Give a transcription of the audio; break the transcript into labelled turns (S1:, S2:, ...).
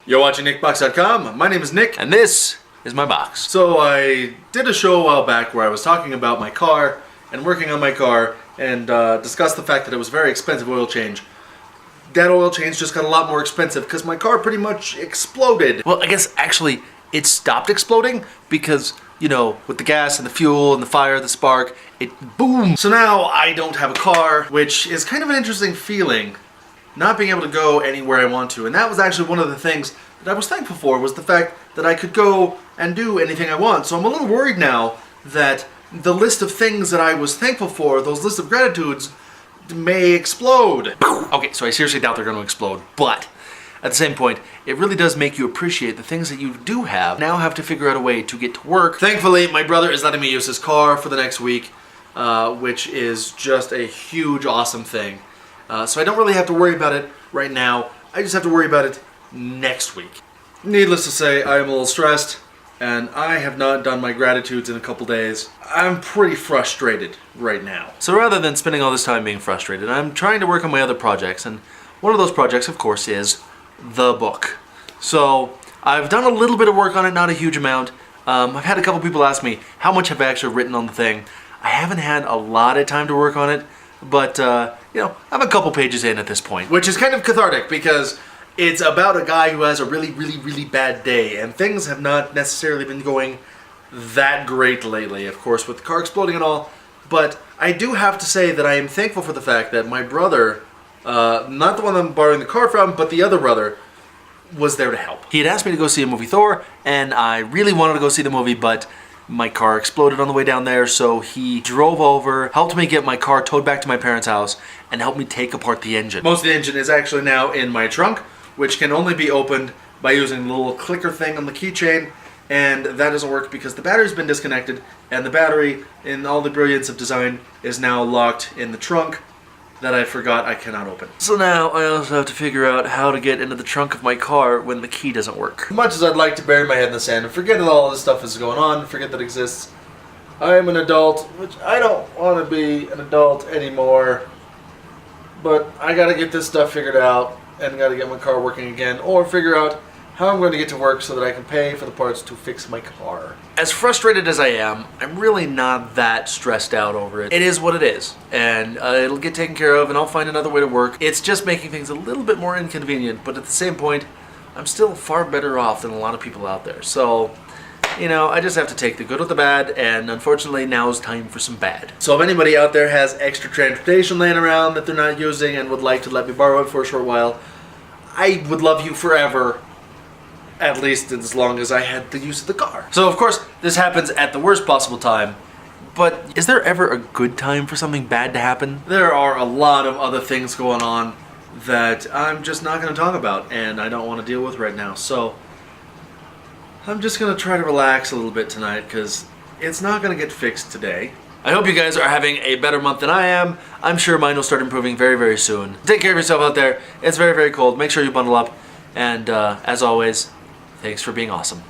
S1: You're watching Nickbox.com. My name is Nick.
S2: And this is my box.
S1: So I did a show a while back where I was talking about my car and working on my car and discussed the fact that it was a very expensive oil change. That oil change just got a lot more expensive because my car pretty much exploded.
S2: Well, I guess actually it stopped exploding because, you know, with the gas and the fuel and the fire, the spark, it boom.
S1: So now I don't have a car, which is kind of an interesting feeling. Not being able to go anywhere I want to. And that was actually one of the things that I was thankful for, was the fact that I could go and do anything I want. So I'm a little worried now that the list of things that I was thankful for, those lists of gratitudes, may explode.
S2: Okay, so I seriously doubt they're going to explode, but at the same point, it really does make you appreciate the things that you do have. Now have to figure out a way to get to work.
S1: Thankfully, my brother is letting me use his car for the next week, which is just a huge, awesome thing. So I don't really have to worry about it right now. I just have to worry about it next week. Needless to say, I am a little stressed, and I have not done my gratitudes in a couple days. I'm pretty frustrated right now.
S2: So rather than spending all this time being frustrated, I'm trying to work on my other projects, and one of those projects, of course, is the book. So I've done a little bit of work on it, not a huge amount. I've had a couple people ask me how much I've actually written on the thing. I haven't had a lot of time to work on it, but you know, I'm a couple pages in at this point.
S1: Which is kind of cathartic because it's about a guy who has a really bad day, and things have not necessarily been going that great lately, of course, with the car exploding and all. But I do have to say that I am thankful for the fact that my brother, not the one I'm borrowing the car from, but the other brother, was there to help.
S2: He had asked me to go see a movie, Thor, and I really wanted to go see the movie, but my car exploded on the way down there, so he drove over, helped me get my car towed back to my parents' house, and helped me take apart the engine.
S1: Most of the engine is actually now in my trunk, which can only be opened by using the little clicker thing on the keychain, and that doesn't work because the battery's been disconnected, and the battery, in all the brilliance of design, is now locked in the trunk that I forgot I cannot open.
S2: So now I also have to figure out how to get into the trunk of my car when the key doesn't work.
S1: As much as I'd like to bury my head in the sand and forget that all this stuff is going on, forget that it exists, I am an adult, which I don't want to be an adult anymore, but I gotta get this stuff figured out and gotta get my car working again, or figure out how I'm going to get to work so that I can pay for the parts to fix my car.
S2: As frustrated as I am, I'm really not that stressed out over it. It is what it is, and it'll get taken care of, and I'll find another way to work. It's just making things a little bit more inconvenient, but at the same point, I'm still far better off than a lot of people out there. So, you know, I just have to take the good with the bad, and unfortunately now is time for some bad.
S1: So if anybody out there has extra transportation laying around that they're not using and would like to let me borrow it for a short while, I would love you forever. At least as long as I had the use of the car.
S2: So of course, this happens at the worst possible time, but is there ever a good time for something bad to happen?
S1: There are a lot of other things going on that I'm just not going to talk about and I don't want to deal with right now. So I'm just going to try to relax a little bit tonight because it's not going to get fixed today.
S2: I hope you guys are having a better month than I am. I'm sure mine will start improving very soon. Take care of yourself out there. It's very cold. Make sure you bundle up. And as always, thanks for being awesome.